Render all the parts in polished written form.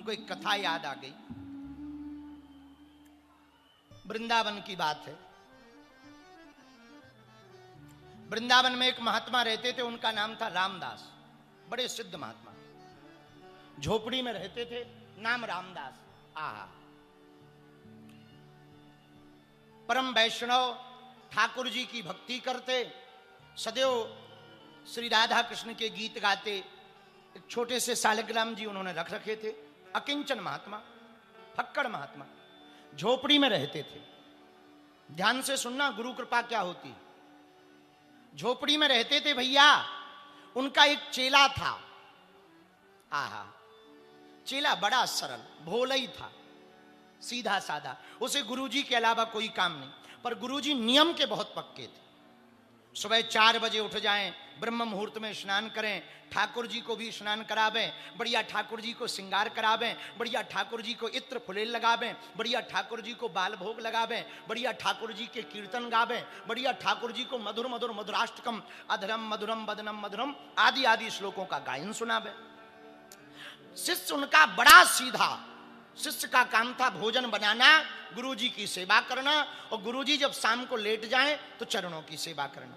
हमको एक कथा याद आ गई। वृंदावन की बात है। वृंदावन में एक महात्मा रहते थे, उनका नाम था रामदास। बड़े सिद्ध महात्मा, झोपड़ी में रहते थे, नाम रामदास। आहा, परम वैष्णव, ठाकुर जी की भक्ति करते, सदैव श्री राधा कृष्ण के गीत गाते। एक छोटे से सालिग्राम जी उन्होंने रख रखे थे। अकिंचन महात्मा, फक्कड़ महात्मा, झोपड़ी में रहते थे। ध्यान से सुनना, गुरु कृपा क्या होती। झोपड़ी में रहते थे भैया। उनका एक चेला था। आहा, चेला बड़ा सरल भोला ही था, सीधा साधा। उसे गुरुजी के अलावा कोई काम नहीं। पर गुरुजी नियम के बहुत पक्के थे। सुबह 4 बजे उठ जाएं, ब्रह्म मुहूर्त में स्नान करें, ठाकुर जी को भी स्नान करावें, बढ़िया ठाकुर जी को श्रृंगार करावें, बढ़िया ठाकुर जी को इत्र फुलेल लगावें, बढ़िया ठाकुर जी को बाल भोग लगावें, बढ़िया ठाकुर जी के कीर्तन गावें, बढ़िया ठाकुर जी को मधुर मधुर मधुराष्टकम, अधरम मधुरम वदनम मधुरम आदि आदि श्लोकों का गायन सुनावे। शिष्य उनका बड़ा सीधा। शिष्य का काम था भोजन बनाना, गुरुजी की सेवा करना, और गुरुजी जब शाम को लेट जाएं तो चरणों की सेवा करना।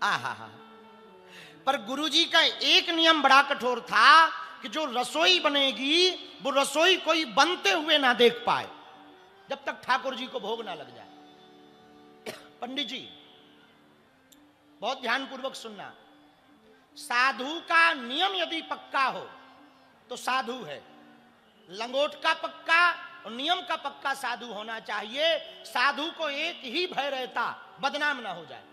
आहा, पर गुरुजी का एक नियम बड़ा कठोर था कि जो रसोई बनेगी वो रसोई कोई बनते हुए ना देख पाए, जब तक ठाकुर जी को भोग ना लग जाए। पंडित जी बहुत ध्यानपूर्वक सुनना। साधु का नियम यदि पक्का हो तो साधु है। लंगोट का पक्का और नियम का पक्का साधु होना चाहिए। साधु को एक ही भय रहता, बदनाम ना हो जाए।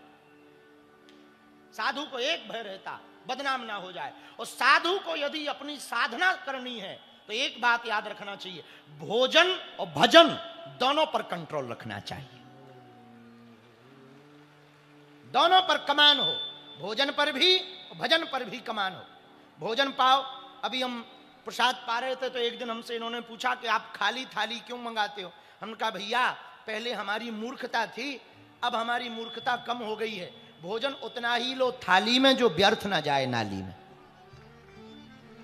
साधु को एक भय रहता, बदनाम ना हो जाए। और साधु को यदि अपनी साधना करनी है तो एक बात याद रखना चाहिए, भोजन और भजन दोनों पर कंट्रोल रखना चाहिए। दोनों पर कमान हो, भोजन पर भी भजन पर भी कमान हो। भोजन पाओ। अभी हम प्रसाद पा रहे थे तो एक दिन हमसे इन्होंने पूछा कि आप खाली थाली क्यों मंगाते हो। हमने कहा भैया पहले हमारी मूर्खता थी, अब हमारी मूर्खता कम हो गई है। भोजन उतना ही लो थाली में जो व्यर्थ ना जाए नाली में।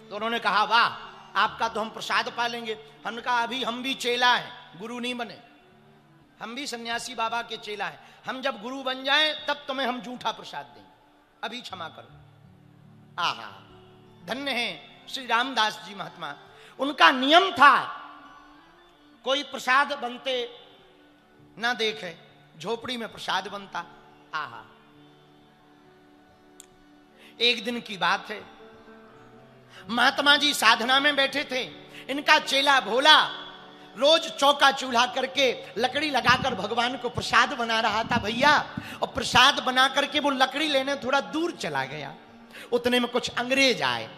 तो उन्होंने कहा वाह, आपका तो हम प्रसाद पा लेंगे। हमने कहा अभी हम भी चेला हैं, गुरु नहीं बने। हम भी सन्यासी बाबा के चेला हैं। हम जब गुरु बन जाएं तब तुम्हें हम जूठा प्रसाद देंगे, अभी क्षमा करो। आहा, धन्य है श्री रामदास जी महात्मा। उनका नियम था कोई प्रसाद बनते ना देखे, झोपड़ी में प्रसाद बनता। आहा, एक दिन की बात है, महात्मा जी साधना में बैठे थे। इनका चेला भोला रोज चौका चूल्हा करके लकड़ी लगाकर भगवान को प्रसाद बना रहा था भैया। और प्रसाद बना करके वो लकड़ी लेने थोड़ा दूर चला गया। उतने में कुछ अंग्रेज आए।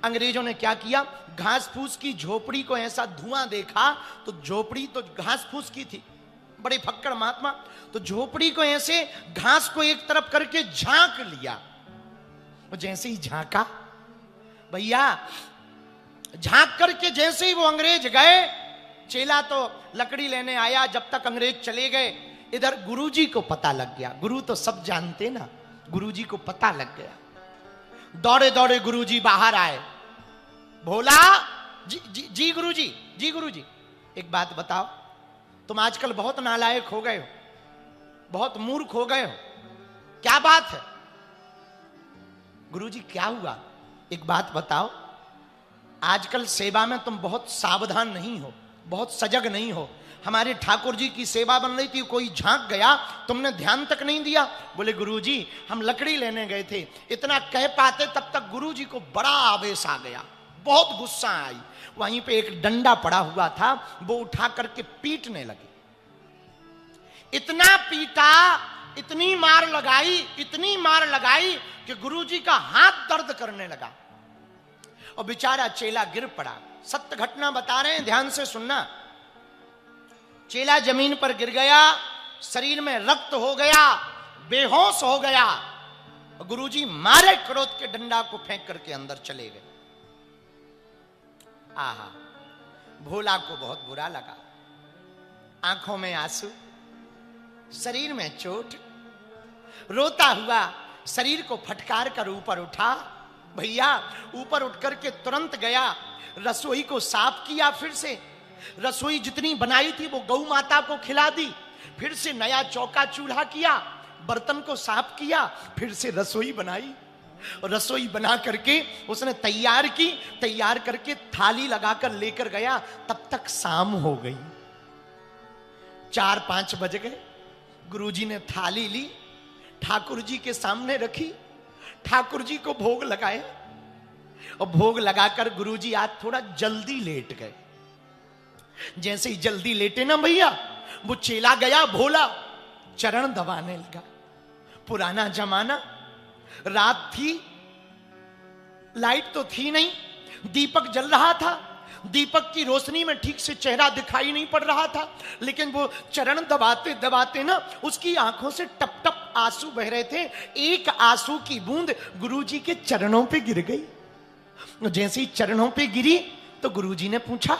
अंग्रेजों ने क्या किया, घास फूस की झोपड़ी को ऐसा धुआं देखा तो झोपड़ी तो घास फूस की थी, बड़े फक्कड़ महात्मा। तो झोपड़ी को ऐसे घास को एक तरफ करके झांक लिया। और जैसे ही झांका भैया, झांक करके जैसे ही वो अंग्रेज गए, चेला तो लकड़ी लेने आया। जब तक अंग्रेज चले गए, इधर गुरुजी को पता लग गया। गुरु तो सब जानते ना, गुरुजी को पता लग गया। दौड़े दौड़े गुरुजी बाहर आए। भोला जी जी जी गुरुजी, जी गुरुजी, एक बात बताओ, तुम आजकल बहुत नालायक हो गए हो, बहुत मूर्ख हो गए हो, क्या बात है? गुरुजी क्या हुआ, एक बात बताओ। आजकल सेवा में तुम बहुत सावधान नहीं हो, बहुत सजग नहीं हो। हमारे ठाकुर जी की सेवा बन रही थी, कोई झांक गया, तुमने ध्यान तक नहीं दिया। बोले गुरुजी हम लकड़ी लेने गए थे। इतना कह पाते तब तक गुरुजी को बड़ा आवेश आ गया, बहुत गुस्सा आई। वहीं पे एक डंडा पड़ा हुआ था, वो उठा करके पीटने लगे। इतना पीटा, इतनी मार लगाई, इतनी मार लगाई कि गुरुजी का हाथ दर्द करने लगा और बेचारा चेला गिर पड़ा। सत्य घटना बता रहे हैं, ध्यान से सुनना। चेला जमीन पर गिर गया, शरीर में रक्त हो गया, बेहोश हो गया। गुरुजी मारे क्रोध के डंडा को फेंक करके अंदर चले गए। आहा, भोला को बहुत बुरा लगा। आंखों में आंसू, शरीर में चोट, रोता हुआ शरीर को फटकार कर ऊपर उठा। भैया ऊपर उठ करके तुरंत गया, रसोई को साफ किया, फिर से रसोई जितनी बनाई थी वो गौ माता को खिला दी, फिर से नया चौका चूल्हा किया, बर्तन को साफ किया, फिर से रसोई बनाई। रसोई बना करके उसने तैयार की, तैयार करके थाली लगाकर लेकर गया। तब तक शाम हो गई, 4-5 बज गए। गुरुजी ने थाली ली, ठाकुर जी के सामने रखी, ठाकुर जी को भोग लगाया और भोग लगाकर गुरुजी आज थोड़ा जल्दी लेट गए। जैसे ही जल्दी लेटे ना भैया, वो चेला गया भोला, चरण दबाने लगा। पुराना जमाना, रात थी, लाइट तो थी नहीं, दीपक जल रहा था। दीपक की रोशनी में ठीक से चेहरा दिखाई नहीं पड़ रहा था, लेकिन वो चरण दबाते दबाते ना उसकी आंखों से टप टप आंसू बह रहे थे। एक आंसू की बूंद गुरुजी के चरणों पे गिर गई। जैसे ही चरणों पे गिरी तो गुरुजी ने पूछा,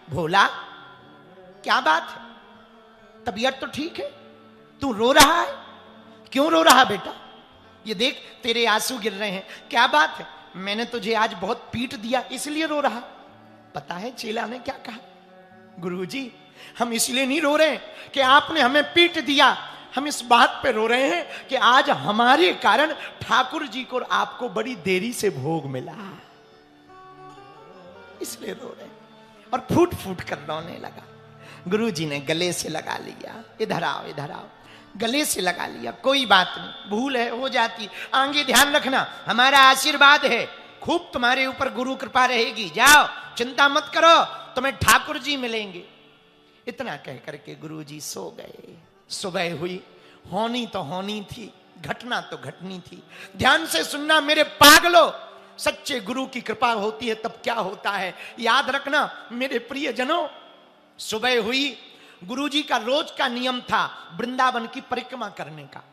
भोला क्या बात है, तबीयत तो ठीक है, तू रो रहा है, क्यों रो रहा बेटा? ये देख तेरे आंसू गिर रहे हैं, क्या बात है? मैंने तुझे आज बहुत पीट दिया इसलिए रो रहा। पता है चेला ने क्या कहा? गुरुजी हम इसलिए नहीं रो रहे कि आपने हमें पीट दिया, हम इस बात पे रो रहे हैं कि आज हमारे कारण ठाकुर जी को आपको बड़ी देरी से भोग मिला, इसलिए रो रहे हैं। और फूट फूट कर रोने लगा। गुरुजी ने गले से लगा लिया, इधर आओ इधर आओ, गले से लगा लिया। कोई बात नहीं, भूल है हो जाती, आगे ध्यान रखना, हमारा आशीर्वाद है, खूब तुम्हारे ऊपर गुरु कृपा रहेगी, जाओ चिंता मत करो, तुम्हें ठाकुर जी मिलेंगे। इतना कह करके गुरुजी सो गए। सुबह हुई, होनी तो होनी थी, घटना तो घटनी थी। ध्यान से सुनना मेरे पागलो, सच्चे गुरु की कृपा होती है तब क्या होता है, याद रखना मेरे प्रियजनों। सुबह हुई, गुरुजी का रोज का नियम था वृंदावन की परिक्रमा करने का।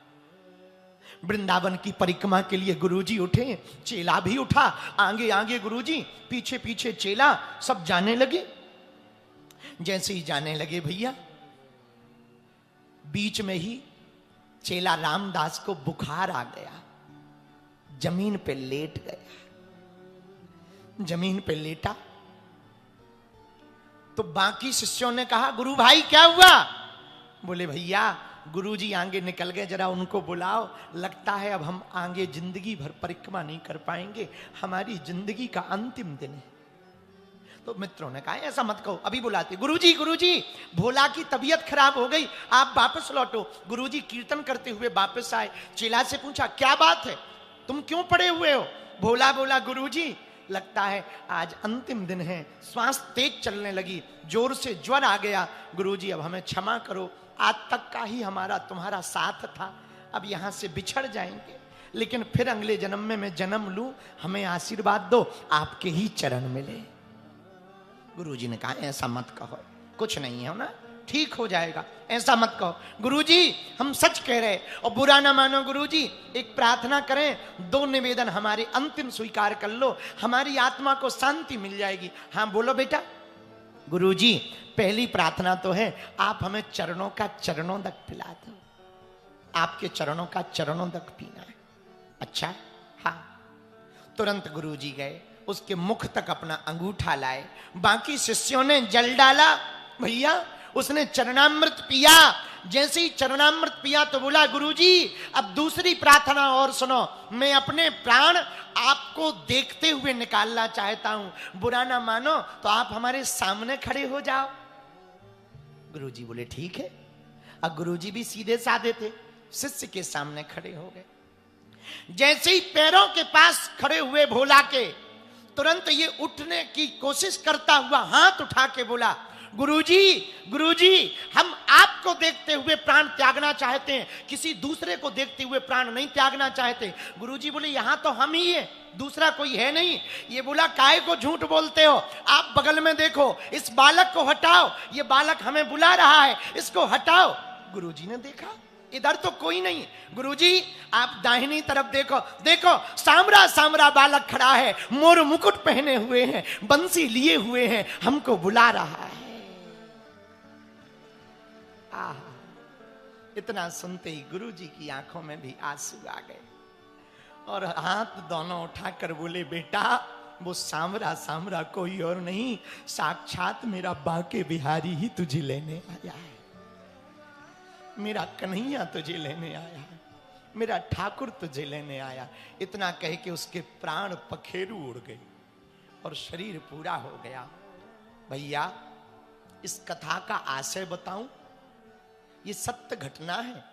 वृंदावन की परिक्रमा के लिए गुरुजी उठे, चेला भी उठा, आगे आगे गुरुजी, पीछे पीछे चेला, सब जाने लगे। जैसे ही जाने लगे भैया, बीच में ही चेला रामदास को बुखार आ गया, जमीन पे लेट गया। जमीन पे लेटा तो बाकी शिष्यों ने कहा, गुरु भाई क्या हुआ? बोले भैया गुरुजी आगे निकल गए, जरा उनको बुलाओ, लगता है अब हम आगे जिंदगी भर परिक्रमा नहीं कर पाएंगे, हमारी जिंदगी का अंतिम दिन है। तो मित्रों ने कहा ऐसा मत कहो, अभी बुलाते। गुरुजी गुरुजी भोला की तबीयत खराब हो गई, आप वापस लौटो। गुरुजी कीर्तन करते हुए वापस आए। चेला से पूछा क्या बात है, तुम क्यों पड़े हुए हो? भोला बोला गुरुजी लगता है आज अंतिम दिन है, श्वास तेज चलने लगी, जोर से ज्वर आ गया। गुरुजी अब हमें क्षमा करो, आज तक का ही हमारा तुम्हारा साथ था, अब यहां से बिछड़ जाएंगे, लेकिन फिर अगले जन्म में मैं जन्म लूं, हमें आशीर्वाद दो, आपके ही चरण मिले। गुरुजी ने कहा ऐसा मत कहो, कुछ नहीं है ना, ठीक हो जाएगा, ऐसा मत कहो। गुरुजी हम सच कह रहे और बुरा ना मानो। गुरुजी एक प्रार्थना करें, 2 निवेदन हमारे अंतिम स्वीकार कर लो, हमारी आत्मा को शांति मिल जाएगी। हाँ बोलो बेटा। गुरुजी पहली प्रार्थना तो है आप हमें चरणों का चरणों तक पिला दो, आपके चरणों का चरणों तक पीना है। अच्छा हाँ। तुरंत गुरुजी गए, उसके मुख तक अपना अंगूठा लाए, बाकी शिष्यों ने जल डाला। भैया उसने चरणामृत पिया। जैसे ही चरणामृत पिया तो बोला गुरुजी अब दूसरी प्रार्थना और सुनो, मैं अपने प्राण आपको देखते हुए निकालना चाहता हूं, बुरा ना मानो तो आप हमारे सामने खड़े हो जाओ। गुरुजी बोले ठीक है। अब गुरुजी भी सीधे साधे थे, शिष्य के सामने खड़े हो गए। जैसे ही पैरों के पास खड़े हुए भोला के, तुरंत ये उठने की कोशिश करता हुआ हाथ उठा के बोला गुरुजी गुरुजी हम आपको देखते हुए प्राण त्यागना चाहते हैं, किसी दूसरे को देखते हुए प्राण नहीं त्यागना चाहते। गुरुजी बोले यहां तो हम ही है, दूसरा कोई है नहीं। ये बोला काहे को झूठ बोलते हो, आप बगल में देखो, इस बालक को हटाओ, ये बालक हमें बुला रहा है, इसको हटाओ। गुरुजी ने देखा इधर तो कोई नहीं। गुरुजी आप दाहिनी तरफ देखो, देखो सामरा सामरा बालक खड़ा है, मोर मुकुट पहने हुए हैं, बंसी लिए हुए हैं, हमको बुला रहा है। इतना सुनते ही गुरुजी की आंखों में भी आंसू आ गए और हाथ दोनों उठाकर बोले बेटा वो सांवरा सांवरा कोई और नहीं, साक्षात मेरा बांके बिहारी ही तुझे लेने आया है। मेरा कन्हैया तुझे लेने आया है, मेरा ठाकुर तुझे लेने आया। इतना कह के उसके प्राण पखेरु उड़ गए और शरीर पूरा हो गया। भैया, इस कथा का आशय बताऊं? ये सत्य घटना है।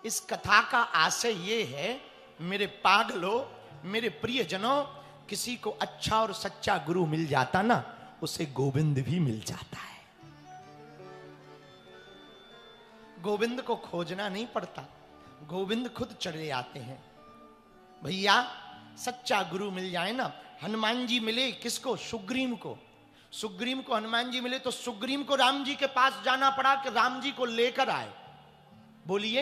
इस कथा का आशय ये है, मेरे पागलों, मेरे प्रियजनों, किसी को अच्छा और सच्चा गुरु मिल जाता ना, उसे गोविंद भी मिल जाता है। गोविंद को खोजना नहीं पड़ता, गोविंद खुद चले आते हैं। भैया, सच्चा गुरु मिल जाए ना, हनुमान जी मिले किसको? सुग्रीव को। सुग्रीव को हनुमान जी मिले तो सुग्रीव को राम जी के पास जाना पड़ा कि राम जी को लेकर आए। बोलिए,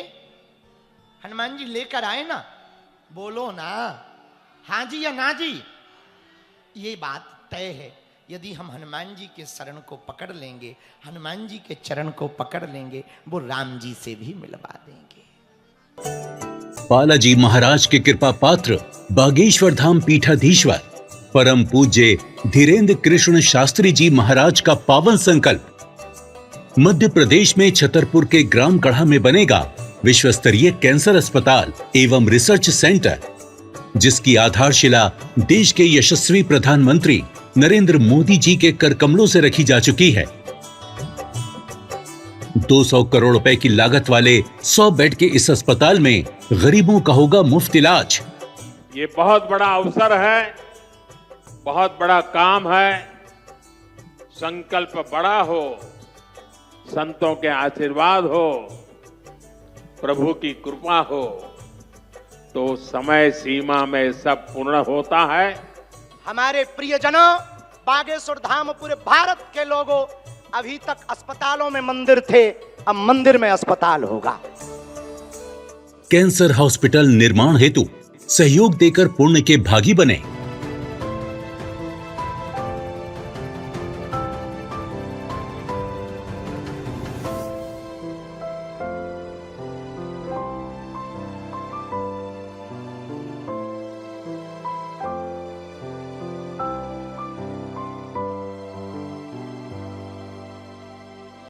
हनुमान जी लेकर आए ना? बोलो ना, हाँ जी या ना जी? ये बात तय है। यदि हम हनुमान जी के शरण को पकड़ लेंगे, हनुमान जी के चरण को पकड़ लेंगे, वो राम जी से भी मिलवा देंगे। बालाजी महाराज के कृपा पात्र बागेश्वर धाम पीठाधीश्वर परम पूज्य धीरेन्द्र कृष्ण शास्त्री जी महाराज का पावन संकल्प। मध्य प्रदेश में छतरपुर के ग्राम गढ़ा में बनेगा विश्व स्तरीय कैंसर अस्पताल एवं रिसर्च सेंटर, जिसकी आधारशिला देश के यशस्वी प्रधानमंत्री नरेंद्र मोदी जी के कर कमलों से रखी जा चुकी है। 200 करोड़ रुपए की लागत वाले 100 बेड के इस अस्पताल में गरीबों का होगा मुफ्त इलाज। ये बहुत बड़ा अवसर है, बहुत बड़ा काम है। संकल्प बड़ा हो, संतों के आशीर्वाद हो, प्रभु की कृपा हो, तो समय सीमा में सब पूर्ण होता है। हमारे प्रियजनों, बागेश्वर धाम पूरे भारत के लोगों, अभी तक अस्पतालों में मंदिर थे, अब मंदिर में अस्पताल होगा। कैंसर हॉस्पिटल निर्माण हेतु सहयोग देकर पुण्य के भागी बने।